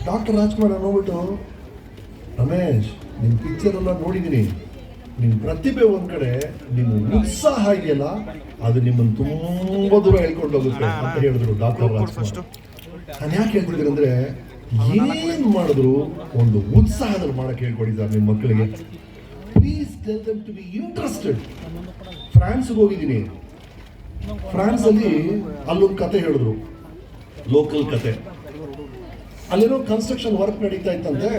ಡಾಕ್ಟರ್ ರಾಜ್ಕುಮಾರ್ ನೋಡ್ಬಿಟ್ಟು, ರಮೇಶ್, ನಿಮ್ಮ ಪಿಕ್ಚರ್ ಎಲ್ಲ ನೋಡಿದ್ದೀನಿ, ನಿಮ್ಮ ಪ್ರತಿಭೆ ಒಂದ್ ಕಡೆ, ನಿಮ್ಮ ಉತ್ಸಾಹ ಇದೆಯಲ್ಲ, ಅದು ನಿಮ್ಮನ್ನು ತುಂಬಾ ದೂರ ಹೇಳ್ಕೊಂಡು ಹೋಗುತ್ತೆ ಅಂತ ಹೇಳಿದ್ರು ಡಾಕ್ಟರ್ ರಾಜ್ಕುಮಾರ್. ನಾನು ಯಾಕೆ ಹೇಳ್ತಿದ್ದೀನಿ ಅಂದ್ರೆ, ಏನ್ ಮಾಡಿದ್ರು ಒಂದು ಉತ್ಸಾಹದಲ್ಲಿ ಮಾಡಕ್ಕೆ ಹೇಳ್ಕೊಡಿದ್ದಾರೆ ನಿಮ್ಮ ಮಕ್ಕಳಿಗೆ. Please tell them to be interested. ಫ್ರಾನ್ಸ್ಗೆ ಹೋಗಿದ್ದೀನಿ. ಫ್ರಾನ್ಸ್ ಅಲ್ಲಿ ಅಲ್ಲೊಂದು ಕತೆ ಹೇಳಿದ್ರು, ಲೋಕಲ್ ಕತೆ. ಅಲ್ಲೇನೋ ಕನ್ಸ್ಟ್ರಕ್ಷನ್ ವರ್ಕ್ ನಡೀತಾ ಇತ್ತಂತೆ.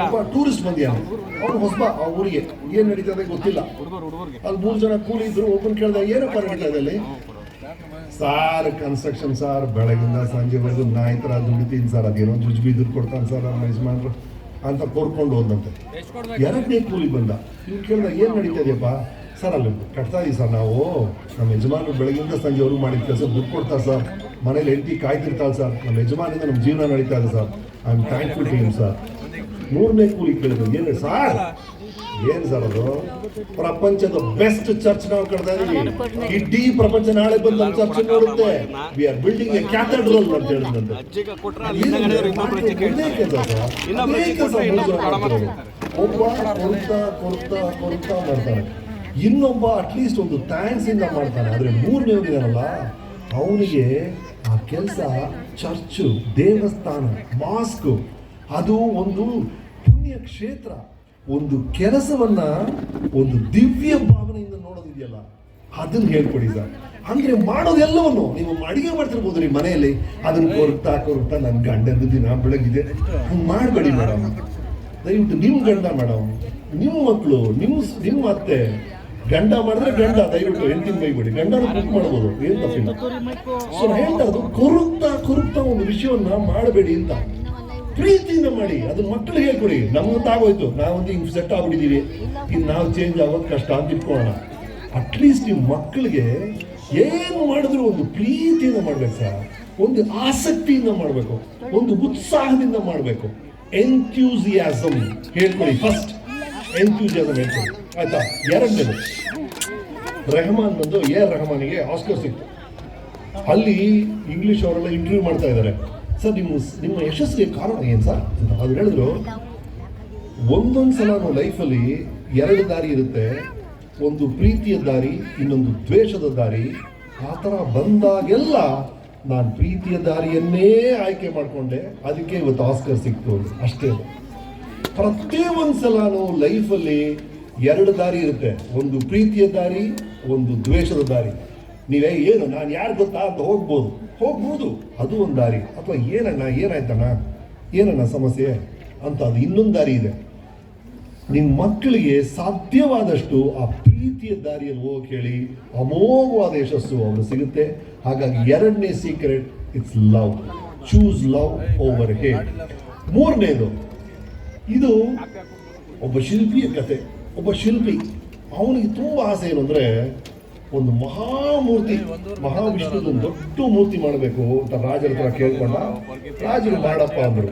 ಒಬ್ಬ ಟೂರಿಸ್ಟ್ ಬಂದಿಯಾನ, ಅವ್ನು ಹೊಸಬ ಆ ಊರಿಗೆ, ಏನ್ ನಡೀತಾ ಇದೆ ಗೊತ್ತಿಲ್ಲ. ಅಲ್ಲಿ 3 ಜನ ಕೂಲಿ ಇದ್ರು. ಒಬ್ಬನ್ ಕೇಳಿದ, ಏನಪ್ಪ ನಡೀತಾ ಇದೆ ಅಲ್ಲಿ? ಸಾರ್ ಕನ್ಸ್ಟ್ರಕ್ಷನ್ ಸಾರ್ ಬೆಳಗಿಂದ ಸಂಜೆವರೆಗೂ ನಾಯಿ ಥರ ದುಡಿತೀನಿ ಸರ್, ಅದೇನೋ ಜುಜ್ಬಿ ದುಡ್ಡು ಕೊಡ್ತಾನೆ ಸರ್ ನಮ್ಮ ಯಜಮಾನ್ರು ಅಂತ ಕೋರ್ಕೊಂಡು ಹೋದಂತೆ. ಎರಡನೇ ಕೂಲಿ ಬಂದ, ಇವ್ರು ಕೇಳ್ದ ಏನು ನಡೀತದೆಯಪ್ಪ ಸರ್? ಅಲ್ಲಿ ಕಟ್ತಾ ಇದೀವಿ ಸರ್ ನಾವು, ನಮ್ಮ ಯಜಮಾನ್ರು ಬೆಳಗಿಂದ ಸಂಜೆವರೆಗೂ ಮಾಡಿದ ಕೆಲಸ ದುಡ್ಡು ಕೊಡ್ತಾರೆ ಸರ್, ಮನೇಲಿ ಹೆಂಡತಿ ಕಾಯ್ತಿರ್ತಾಳೆ ಸರ್, ನಮ್ಮ ಯಜಮಾನಿಂದ ನಮ್ಮ ಜೀವನ ನಡೀತಾ ಇದೆ sir, I am thankful to him sir. ಮೂರನೇ ಕೂಲಿ ಕೇಳಿದ್ರು, ಏನು ಸರ್? ಏನು ಸರ್ ಅದು? ಪ್ರಪಂಚದ ಬೆಸ್ಟ್ ಚರ್ಚ್ ನಾವು ಕಟ್ತಾ ಇದೀವಿ, ಇಡೀ ಪ್ರಪಂಚ ನಾಳೆ ಬಂದು ನಮ್ಮ ಚರ್ಚ್ ನೋಡುತ್ತೆ, we are building a cathedral ಅಂತ ಹೇಳಿದಂತೆ. ಒಬ್ಬ ಕೊಡ್ತಾ ಮಾಡ್ತಾನೆ, ಇನ್ನೊಬ್ಬ ಅಟ್ಲೀಸ್ಟ್ ಒಂದು ಥ್ಯಾಂಕ್ಸ್ ಇಂದ ಮಾಡ್ತಾನೆ. ಆದ್ರೆ ಮೂರನೇವನಿದಾನಲ್ಲ, ಅವನಿಗೆ ಆ ಕೆಲಸ ಚರ್ಚು, ದೇವಸ್ಥಾನ, ಮಾಸ್ಕ್, ಅದು ಒಂದು ಪುಣ್ಯ ಕ್ಷೇತ್ರ, ಒಂದು ಕೆಲಸವನ್ನ ಒಂದು ದಿವ್ಯ ಭಾವನೆಯಿಂದ ನೋಡೋದಿದೆಯಲ್ಲ, ಅದನ್ನ ಹೇಳ್ಕೊಡಿ ಸರ್. ಅಂದ್ರೆ ಮಾಡೋದೆಲ್ಲವನ್ನು ನೀವು ಅಡಿಗೆ ಮಾಡ್ತಿರ್ಬೋದು ನಿಮ್ಮ ಮನೆಯಲ್ಲಿ, ಅದನ್ನ ಕೊರಗ್ತಾ ನನ್ನ ಗಂಡನ ದಿನ ಬೆಳಗಿದೆ ಹಂಗೆ ಮಾಡಬೇಡಿ ಮೇಡಮ್. ದಯವಿಟ್ಟು ನಿಮ್ಮ ಗಂಡ ಮೇಡಮ್, ನಿಮ್ಮ ಮಕ್ಕಳು, ನಿಮ್ಮ ಅತ್ತೆ ಗಂಡ ಮಾಡಿದ್ರೆ ಗಂಡ ದಯವಿಟ್ಟು ಹೆಂಡತಿನ ಬೈಬೇಡಿ, ಗಂಡನ ಕುಕ್ ಮಾಡ್ಬೋದು, ಏನು ತಪ್ಪಿಲ್ಲ. ಸೊ ಹೇಳ್ತಾ ಅದು ಕೊರಗ್ತಾ ಒಂದು ವಿಷಯವನ್ನ ಮಾಡಬೇಡಿ ಅಂತ, ಪ್ರೀತಿಯಿಂದ ಮಾಡಿ. ಅದನ್ನ ಮಕ್ಕಳಿಗೆ ಹೇಳ್ಕೊಡಿ. ನಮ್ಗಂತಾಗೋಯ್ತು, ನಾವೊಂದು ಹಿಂಗೆ ಸೆಟ್ ಆಗ್ಬಿಟ್ಟಿದ್ದೀವಿ, ಇನ್ನು ನಾವು ಚೇಂಜ್ ಆಗೋದು ಕಷ್ಟ ಅಂತ ಇಟ್ಕೊಳ್ಳೋಣ. ಅಟ್ಲೀಸ್ಟ್ ನಿಮ್ಮ ಮಕ್ಕಳಿಗೆ ಏನು ಮಾಡಿದ್ರು ಒಂದು ಪ್ರೀತಿಯಿಂದ ಮಾಡ್ಬೇಕು ಸರ್, ಒಂದು ಆಸಕ್ತಿಯಿಂದ ಮಾಡಬೇಕು, ಒಂದು ಉತ್ಸಾಹದಿಂದ ಮಾಡಬೇಕು. ಎಂಥ್ಯೂಸಿಯಾಸಮ್ ಹೇಳ್ಕೊಡಿ, ಫಸ್ಟ್ ಎಂಥ್ಯೂಸಿಯಾಸಮ್ ಹೇಳ್ಕೊಡಿ, ಆಯ್ತಾ? ಎರಡನೇದು, ರೆಹಮಾನ್ ಬಂದು ರೆಹಮಾನಿಗೆ ಆಸ್ಕರ್ ಸಿಕ್ತು. ಅಲ್ಲಿ ಇಂಗ್ಲಿಷ್ ಅವರೆಲ್ಲ ಇಂಟರ್ವ್ಯೂ ಮಾಡ್ತಾ ಇದ್ದಾರೆ, ಸರ್ ನಿಮ್ಮ ಯಶಸ್ಸಿಗೆ ಕಾರಣ ಏನು ಸರ್? ಅವ್ರು ಹೇಳಿದ್ರು, ಒಂದೊಂದು ಸಲ ನಾವು ಲೈಫಲ್ಲಿ ಎರಡು ದಾರಿ ಇರುತ್ತೆ, ಒಂದು ಪ್ರೀತಿಯ ದಾರಿ, ಇನ್ನೊಂದು ದ್ವೇಷದ ದಾರಿ. ಆ ಥರ ಬಂದಾಗೆಲ್ಲ ನಾನು ಪ್ರೀತಿಯ ದಾರಿಯನ್ನೇ ಆಯ್ಕೆ ಮಾಡಿಕೊಂಡೆ, ಅದಕ್ಕೆ ಇವತ್ತು ಆಸ್ಕರ್ ಸಿಕ್ತು ಅಷ್ಟೇ. ಪ್ರತಿಯೊಂದು ಸಲ ನಾವು ಲೈಫಲ್ಲಿ ಎರಡು ದಾರಿ ಇರುತ್ತೆ, ಒಂದು ಪ್ರೀತಿಯ ದಾರಿ, ಒಂದು ದ್ವೇಷದ ದಾರಿ. ನೀವೇ ಏನು ನಾನು ಯಾರು ಗೊತ್ತಾ ಅಂತ ಹೋಗ್ಬೋದು, ಅದು ಒಂದು ದಾರಿ. ಅಥವಾ ಏನಾಯ್ತಣ್ಣ ಏನಣ್ಣ ಸಮಸ್ಯೆ ಅಂತ ಅದು ಇನ್ನೊಂದು ದಾರಿ ಇದೆ. ನಿಮ್ಮ ಮಕ್ಕಳಿಗೆ ಸಾಧ್ಯವಾದಷ್ಟು ಆ ಪ್ರೀತಿಯ ದಾರಿಯಲ್ಲಿ ಹೋಗಿ ಹೇಳಿ, ಅಮೋಘವಾದ ಯಶಸ್ಸು ಅವರು ಸಿಗುತ್ತೆ. ಹಾಗಾಗಿ ಎರಡನೇ secret, it's love. Choose love over hate. ಮೂರನೇದು, ಇದು ಒಬ್ಬ ಶಿಲ್ಪಿಯ ಕತೆ. ಒಬ್ಬ ಶಿಲ್ಪಿ, ಅವನಿಗೆ ತುಂಬ ಆಸೆ ಏನು ಅಂದರೆ, ಒಂದು ಮಹಾಮೂರ್ತಿ, ಮಹಾವಿಷ್ಣುದು ದೊಡ್ಡ ಮೂರ್ತಿ ಮಾಡಬೇಕು ಅಂತ ರಾಜರ ಹತ್ರ ಕೇಳ್ಕೊಂಡ. ರಾಜರು ಮಾಡಪ್ಪ ಅಂದರು.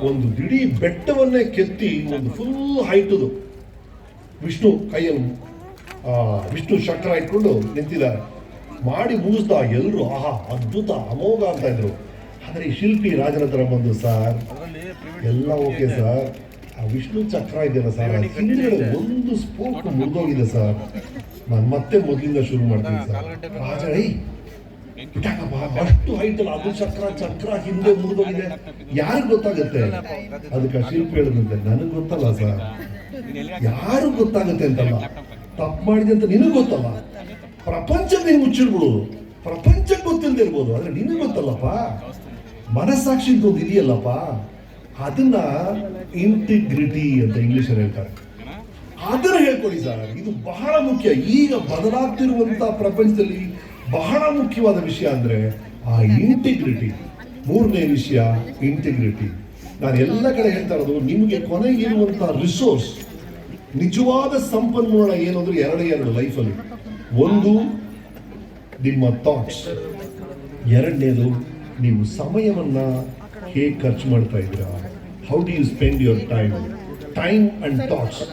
ಒಂದು ಇಡೀ ಬೆಟ್ಟವನ್ನೇ ಕೆತ್ತಿ ಒಂದು ಫುಲ್ ಹೈಟದು ವಿಷ್ಣು ಕೈಯಲ್ಲಿ ವಿಷ್ಣು ಚಕ್ರ ಇಟ್ಕೊಂಡು ನಿಂತಿದ್ದಾರೆ. ಮಾಡಿ ಮುಗಿಸ್ತಾ ಎಲ್ಲರೂ ಆಹಾ ಅದ್ಭುತ ಅಮೋಘ ಅಂತ ಇದ್ರು. ಆದರೆ ಈ ಶಿಲ್ಪಿ ರಾಜರ ಹತ್ರ ಬಂದು, ಸರ್ ಎಲ್ಲ ಓಕೆ ಸರ್, ಆ ವಿಷ್ಣು ಚಕ್ರ ಇದೆಯಲ್ಲ ಸರ್, ಹಿಂದ್ಗಡೆ ಒಂದು ಸ್ಪೋಕ್ ಮುರಿದೋಗಿದೆ ಸರ್, ನಾನು ಮತ್ತೆ ಮೊದಲಿಂದ ಶುರು ಮಾಡ್ತೀನಿ ಸರ್. ರಾಜ ಬಿಟ್ಟಾಕಪ್ಪ, ಅಷ್ಟು ಹೈಟ್ ಅಲ್ಲ ಅದು, ಚಕ್ರ ಹಿಂದೆ ಮುರಿದೋಗಿದೆ, ಯಾರಿಗೆ ಗೊತ್ತಾಗುತ್ತೆ? ಅದಕ್ಕೆ ಶಿಲ್ಪಿ ಹೇಳಿದಂತೆ, ನನಗೆ ಗೊತ್ತಲ್ಲ ಸರ್, ಯಾರು ಗೊತ್ತಾಗುತ್ತೆ ಅಂತಲ್ಲ, ತಪ್ಪು ಮಾಡಿದೆ ಅಂತ ನಿನಗೆ ಗೊತ್ತಲ್ಲ, ಪ್ರಪಂಚಕ್ಕೆ ನೀನು ಮುಚ್ಚಿಡ್ಬಿಡೋದು, ಪ್ರಪಂಚಕ್ಕೆ ಗೊತ್ತಿಲ್ಲದೆ ಇರ್ಬೋದು, ಆದ್ರೆ ನಿನಗೆ ಗೊತ್ತಲ್ಲಪ್ಪ, ಮನಸ್ಸಾಕ್ಷಿ ಅಂತ ಒಂದು ಇದೆಯಲ್ಲಪ್ಪ, ಅದನ್ನ ಇಂಟಿಗ್ರಿಟಿ ಅಂತ ಇಂಗ್ಲಿಷಲ್ಲಿ ಹೇಳ್ತಾರೆ. ಅದನ್ನು ಹೇಳ್ಕೊಡಿ ಸರ್, ಇದು ಬಹಳ ಮುಖ್ಯ. ಈಗ ಬದಲಾಗ್ತಿರುವಂತ ಪ್ರಪಂಚದಲ್ಲಿ ಬಹಳ ಮುಖ್ಯವಾದ ವಿಷಯ ಅಂದ್ರೆ ಆ ಇಂಟಿಗ್ರಿಟಿ. ಮೂರನೇ ವಿಷಯ ಇಂಟಿಗ್ರಿಟಿ. ನಾನು ಎಲ್ಲ ಕಡೆ ಹೇಳ್ತಾ ಇರೋದು, ನಿಮಗೆ ಕೊನೆಗಿರುವಂತಹ ರಿಸೋರ್ಸ್, ನಿಜವಾದ ಸಂಪನ್ಮೂಲ ಏನು ಅಂದ್ರೆ ಎರಡು ಲೈಫಲ್ಲಿ. ಒಂದು ನಿಮ್ಮ ಥಾಟ್ಸ್, ಎರಡನೇದು ನೀವು ಸಮಯವನ್ನ ಹೇಗೆ ಖರ್ಚು ಮಾಡ್ತಾ ಇದ್ದೀರಾ, how do you spend your time and thoughts.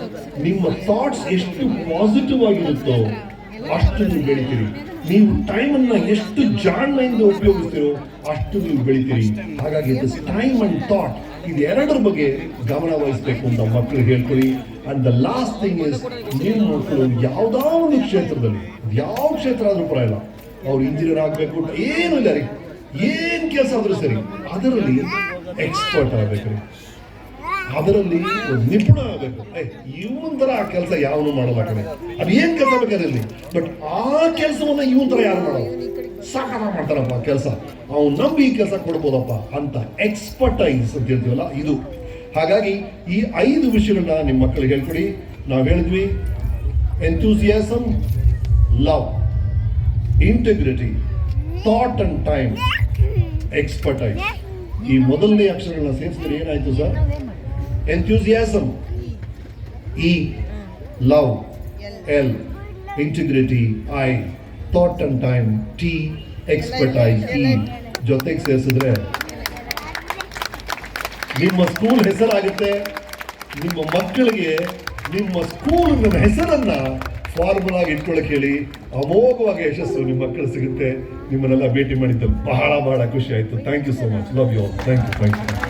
ನಿಮ್ಮ ಥಾಟ್ಸ್ ಎಷ್ಟು ಪಾಸಿಟಿವ್ ಆಗಿರುತ್ತೋ ಅಷ್ಟು ನೀವು ಬೆಳಿತೀರಿ. ನೀವು ಟೈಮನ್ನು ಎಷ್ಟು ಜಾಣ್ಮೆಯಿಂದ ಉಪಯೋಗಿಸ್ತೀರೋ ಅಷ್ಟು ನೀವು ಬೆಳಿತೀರಿ. ಹಾಗಾಗಿ ಟೈಮ್ ಅಂಡ್ ಥಾಟ್, ಇದೆರಡರ ಬಗ್ಗೆ ಗಮನ ವಹಿಸಬೇಕು ಅಂತ ಮಕ್ಕಳಿಗೆ ಹೇಳ್ಕೊಳ್ಳಿ. And the last thing is, ನಿಮ್ಮ ಮಕ್ಕಳು ಯಾವುದೋ ಒಂದು ಕ್ಷೇತ್ರದಲ್ಲಿ, ಯಾವ ಕ್ಷೇತ್ರ ಆದ್ರೂ ಪರವಾಗಿಲ್ಲ, ಅವ್ರು ಇಂಜಿನಿಯರ್ ಆಗಬೇಕು ಏನು ಇಲ್ಲ ರೀ, ಏನ್ ಕೆಲಸ ಆದ್ರೂ ಸರಿ, ಅದರಲ್ಲಿ ಎಕ್ಸ್ಪರ್ಟ್ ಆಗ್ಬೇಕ್ರಿ, ಅದರಲ್ಲಿ ನಿಪುಣ ಆಗಬೇಕು. ಇವನ್ ತರ ಆ ಕೆಲಸ ಯಾವನು ಮಾಡೋಲ್ಲ ಕಡೆ, ಅದು ಏನ್ ಕೆಲಸ ಬೇಕಾದಿರಲಿ, ಬಟ್ ಆ ಕೆಲಸವನ್ನ ಇವನ್ ತರ ಯಾರು ಮಾಡೋದು, ಸಾಕಾರ ಮಾಡ್ತಾರಪ್ಪ ಕೆಲಸ, ಅವ್ನು ನಂಬಿ ಈ ಕೆಲಸ ಕೊಡ್ಬೋದಪ್ಪ ಅಂತ ಎಕ್ಸ್ಪರ್ಟೈಸ್ ಅಂತ ಹೇಳ್ತೀವಲ್ಲ ಇದು. ಹಾಗಾಗಿ ಈ 5 ವಿಷಯಗಳನ್ನ ನಿಮ್ಮ ಮಕ್ಕಳಿಗೆ ಹೇಳ್ಕೊಡಿ. ನಾವು ಹೇಳಿದ್ವಿ, enthusiasm, love, integrity, thought and time, expertise. ಈ ಮೊದಲನೇ ಅಕ್ಷರಗಳನ್ನ ಸೇರಿಸಿದ್ರೆ ಏನಾಯ್ತು ಸರ್? Enthusiasm, E, love, L, integrity, I, thought and time, T, expertise, E ಜೊತೆಗೆ ಸೇರಿಸಿದ್ರೆ ನಿಮ್ಮ ಸ್ಕೂಲ್ ಹೆಸರಾಗುತ್ತೆ. ನಿಮ್ಮ ಮಕ್ಕಳಿಗೆ ನಿಮ್ಮ ಸ್ಕೂಲ್ ಹೆಸರನ್ನ ಫಾರ್ಮಲ್ ಆಗಿ ಇಟ್ಕೊಳ್ಳೋಕೆ ಹೇಳಿ, ಅಮೋಘವಾಗಿ ಯಶಸ್ಸು ನಿಮ್ಮ ಮಕ್ಕಳು ಸಿಗುತ್ತೆ. ನಿಮ್ಮನ್ನೆಲ್ಲ ಭೇಟಿ ಮಾಡಿದ್ದು ಬಹಳ ಖುಷಿ ಆಯ್ತು. Thank you so much. Love you all. Thank you.